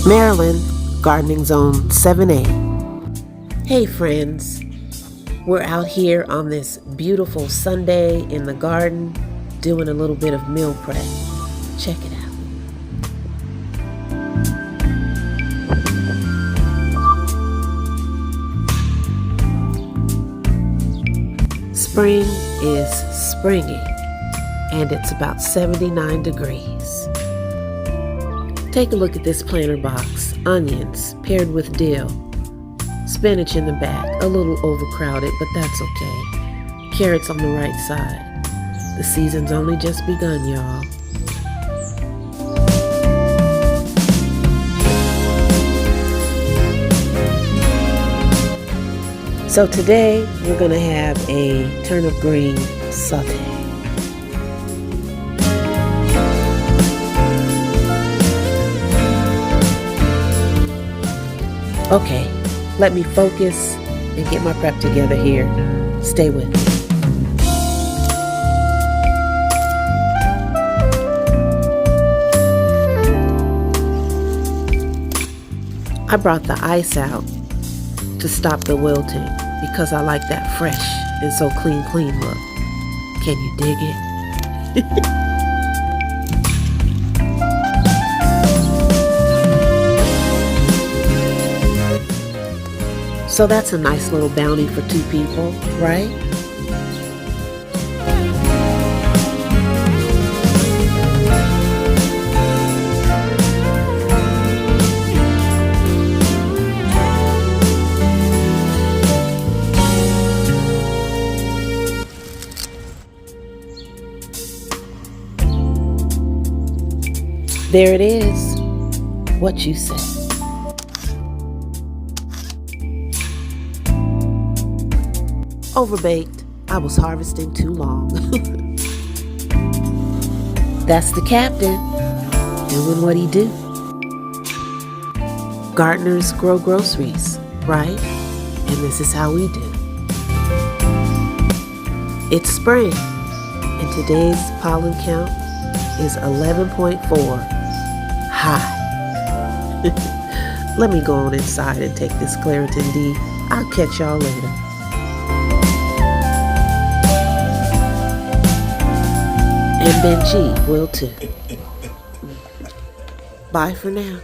Maryland, Gardening Zone 7A. Hey friends, we're out here on this beautiful Sunday in the garden doing a little bit of meal prep. Check it out. Spring is springing and it's about 79 degrees. Take a look at this planter box. Onions paired with dill. Spinach in the back, a little overcrowded, but that's okay. Carrots on the right side. The season's only just begun, y'all. So today, we're gonna have a turnip green saute. Okay, let me focus and get my prep together here. Stay with me. I brought the ice out to stop the wilting because I like that fresh and so clean look. Can you dig it? So that's a nice little bounty for 2 people, right? There it is. What you said. Overbaked. I was harvesting too long. That's the captain doing what he do. Gardeners grow groceries, right? And this is how we do. It's spring, and today's pollen count is 11.4. High. Let me go on inside and take this Claritin D. I'll catch y'all later. And Benji will too. Bye for now.